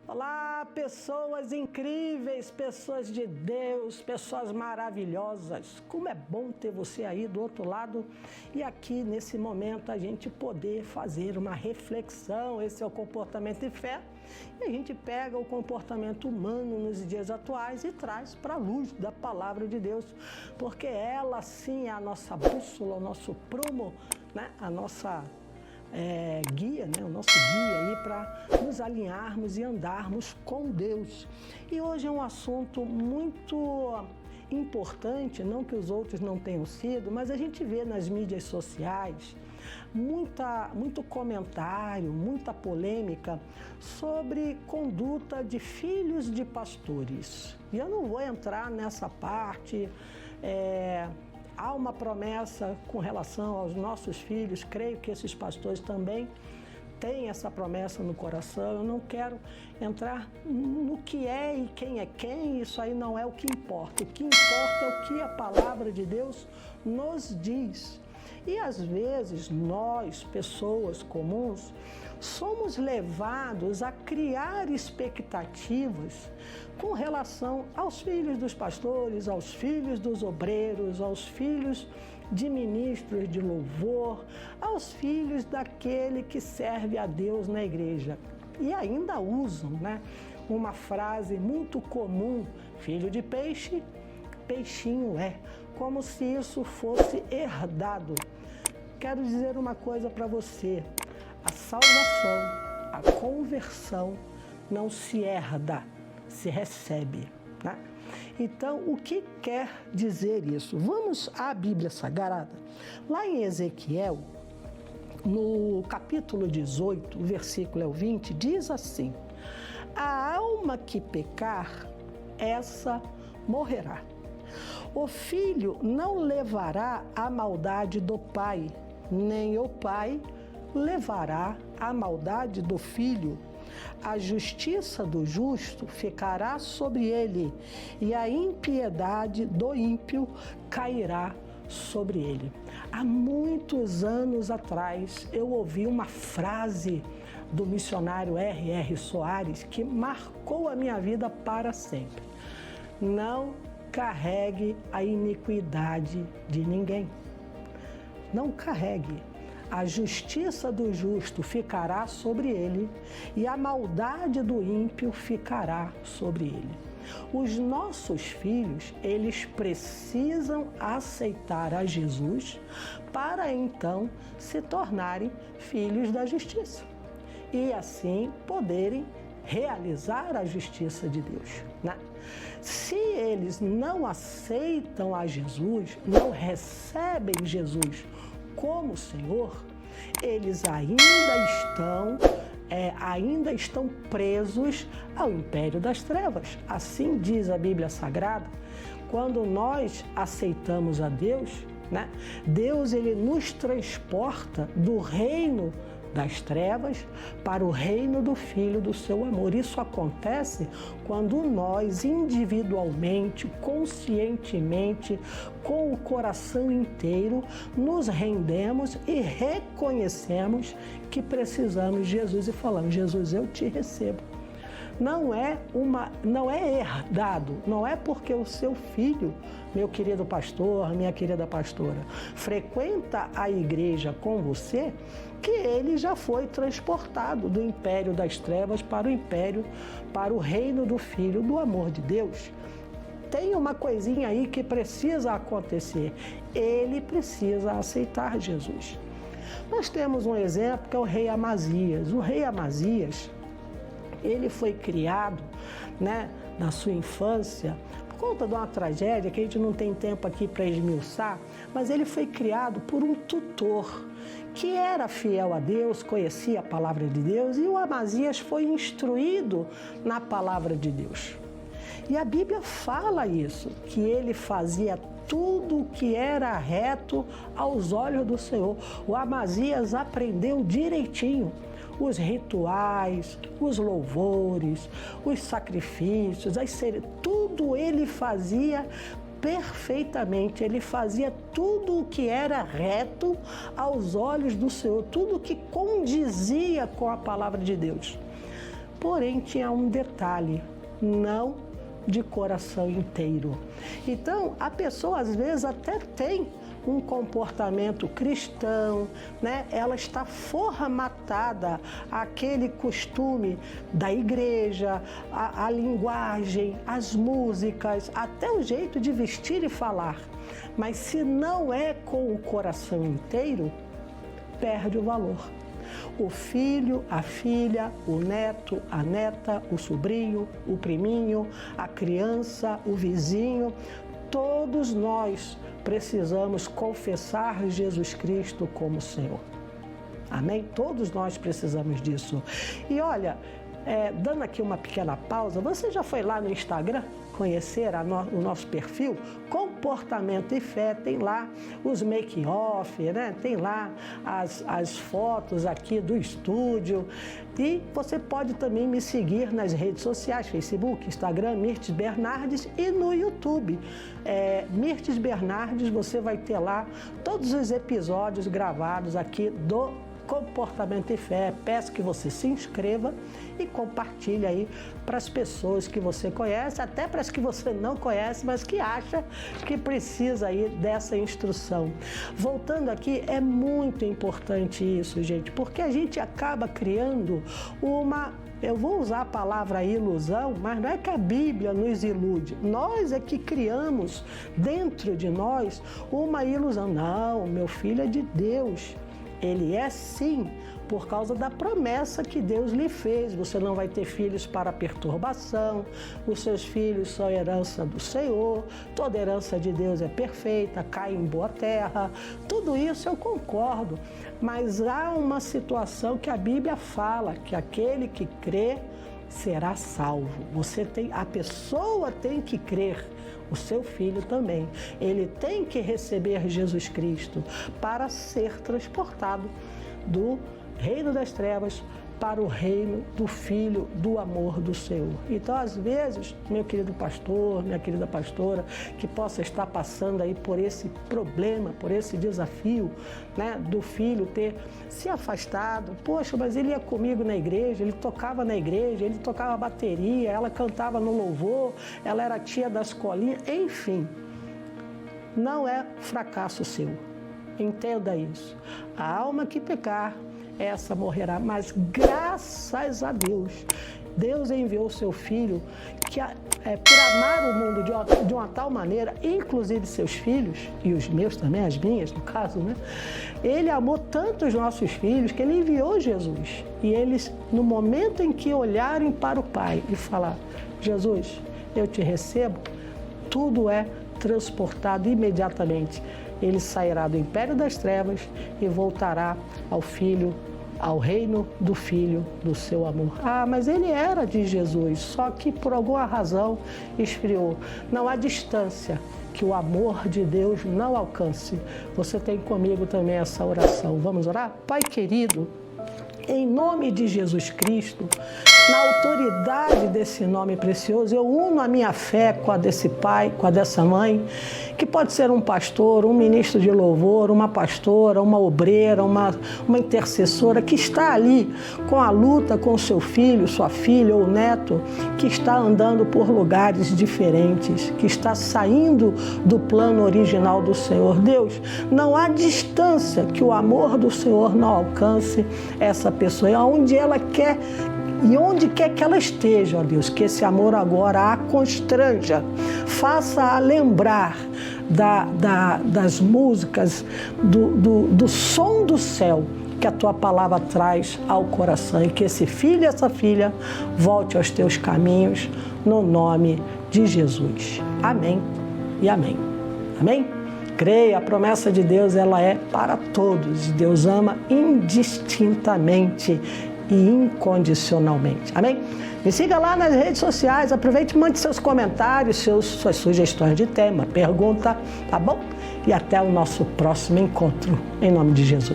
Olá, pessoas incríveis, pessoas de Deus, pessoas maravilhosas. Como é bom ter você aí do outro lado e aqui nesse momento a gente poder fazer uma reflexão. Esse é o Comportamento e Fé. E a gente pega o comportamento humano nos dias atuais e traz para a luz da Palavra de Deus, porque ela sim é a nossa bússola, o nosso prumo, né? A nossa guia, né? O nosso guia aí para nos alinharmos e andarmos com Deus. E hoje é um assunto muito importante, não que os outros não tenham sido, mas a gente vê nas mídias sociais muito comentário, muita polêmica sobre conduta de filhos de pastores. E eu não vou entrar nessa parte. Há uma promessa com relação aos nossos filhos, creio que esses pastores também têm essa promessa no coração. Eu não quero entrar no que é e quem é quem, isso aí não é o que importa. O que importa é o que a palavra de Deus nos diz. E às vezes nós, pessoas comuns, somos levados a criar expectativas com relação aos filhos dos pastores, aos filhos dos obreiros, aos filhos de ministros de louvor, aos filhos daquele que serve a Deus na igreja. E ainda usam, né, uma frase muito comum: filho de peixe, peixinho é, como se isso fosse herdado. Quero dizer uma coisa para você: a salvação, a conversão não se herda, se recebe, né? Então, o que quer dizer isso? Vamos à Bíblia Sagrada. Lá em Ezequiel, no capítulo 18, o versículo 20, diz assim: a alma que pecar, essa morrerá. O filho não levará a maldade do pai, nem o pai levará a maldade do filho. A justiça do justo ficará sobre ele, e a impiedade do ímpio cairá sobre ele. Há muitos anos atrás, eu ouvi uma frase do missionário R.R. Soares que marcou a minha vida para sempre: não carregue a iniquidade de ninguém. Não carregue. A justiça do justo ficará sobre ele, e a maldade do ímpio ficará sobre ele. Os nossos filhos, eles precisam aceitar a Jesus para então se tornarem filhos da justiça e assim poderem realizar a justiça de Deus, né? Se eles não aceitam a Jesus, não recebem Jesus como Senhor, eles ainda estão presos ao império das trevas. Assim diz a Bíblia Sagrada. Quando nós aceitamos a Deus, né? Deus, ele nos transporta do reino das trevas para o reino do Filho do seu amor. Isso acontece quando nós individualmente, conscientemente, com o coração inteiro, nos rendemos e reconhecemos que precisamos de Jesus e falamos: Jesus, eu te recebo. Não é herdado, não é porque o seu filho, meu querido pastor, minha querida pastora, frequenta a igreja com você, que ele já foi transportado do império das trevas para o reino do Filho do amor de Deus. Tem uma coisinha aí que precisa acontecer: ele precisa aceitar Jesus. Nós temos um exemplo que é o rei Amazias. O rei Amazias, ele foi criado, né, na sua infância, por conta de uma tragédia que a gente não tem tempo aqui para esmiuçar, mas ele foi criado por um tutor que era fiel a Deus, conhecia a palavra de Deus, e o Amazias foi instruído na palavra de Deus. E a Bíblia fala isso, que ele fazia tudo o que era reto aos olhos do Senhor. O Amazias aprendeu direitinho os rituais, os louvores, os sacrifícios, tudo ele fazia perfeitamente. Ele fazia tudo o que era reto aos olhos do Senhor, tudo o que condizia com a palavra de Deus. porém tinha um detalhe: não de coração inteiro. Então, a pessoa às vezes até tem um comportamento cristão, né? Ela está formatada àquele costume da igreja, a linguagem, as músicas, até o jeito de vestir e falar. Mas se não é com o coração inteiro, perde o valor. O filho, a filha, o neto, a neta, o sobrinho, o priminho, a criança, o vizinho, todos nós precisamos confessar Jesus Cristo como Senhor. Amém? Todos nós precisamos disso. E olha, dando aqui uma pequena pausa, você já foi lá no Instagram conhecer o nosso perfil? Comportamento e Fé, tem lá os make-off, né? Tem lá as fotos aqui do estúdio. E você pode também me seguir nas redes sociais, Facebook, Instagram, Mirtes Bernardes, e no YouTube. Mirtes Bernardes, você vai ter lá todos os episódios gravados aqui do Comportamento e Fé. Peço que você se inscreva e compartilhe aí para as pessoas que você conhece, até para as que você não conhece, mas que acha que precisa aí dessa instrução. Voltando aqui, é muito importante isso, gente, porque a gente acaba criando eu vou usar a palavra ilusão, mas não é que a Bíblia nos ilude. Nós é que criamos dentro de nós uma ilusão. Não, meu filho é de Deus. Ele é sim, por causa da promessa que Deus lhe fez. Você não vai ter filhos para perturbação, os seus filhos são herança do Senhor, toda herança de Deus é perfeita, cai em boa terra. Tudo isso eu concordo, mas há uma situação que a Bíblia fala, que aquele que crê será salvo. A pessoa tem que crer. O seu filho também. Ele tem que receber Jesus Cristo para ser transportado do reino das trevas para o reino do Filho do amor do Senhor. Então, às vezes, meu querido pastor, minha querida pastora, que possa estar passando aí por esse problema, por esse desafio, né, do filho ter se afastado. Poxa, mas ele ia comigo na igreja, ele tocava na igreja, ele tocava bateria, ela cantava no louvor, ela era tia da escolinha, enfim. Não é fracasso seu. Entenda isso. A alma que pecar, essa morrerá. Mas graças a Deus, Deus enviou o seu Filho que, por amar o mundo de uma tal maneira, inclusive seus filhos, e os meus também, as minhas no caso, né? Ele amou tanto os nossos filhos que ele enviou Jesus. E eles, no momento em que olharem para o Pai e falar: Jesus, eu te recebo, tudo é transportado imediatamente. Ele sairá do império das trevas e voltará ao reino do Filho do seu amor. Ah, mas ele era de Jesus, só que por alguma razão esfriou. Não há distância que o amor de Deus não alcance. Você tem comigo também essa oração. Vamos orar? Pai querido, em nome de Jesus Cristo, na autoridade desse nome precioso, eu uno a minha fé com a desse pai, com a dessa mãe, que pode ser um pastor, um ministro de louvor, uma pastora, uma obreira, uma intercessora, que está ali com a luta com o seu filho, sua filha ou neto, que está andando por lugares diferentes, que está saindo do plano original do Senhor. Deus, não há distância que o amor do Senhor não alcance essa pessoa, aonde ela quer e onde quer que ela esteja, ó Deus, que esse amor agora a constranja, faça-a lembrar das músicas, do som do céu que a tua palavra traz ao coração, e que esse filho e essa filha volte aos teus caminhos, no nome de Jesus. Amém e amém. Amém? Creia, a promessa de Deus, ela é para todos. Deus ama indistintamente e incondicionalmente. Amém? Me siga lá nas redes sociais, aproveite e mande seus comentários, suas sugestões de tema, pergunta, tá bom? E até o nosso próximo encontro, em nome de Jesus.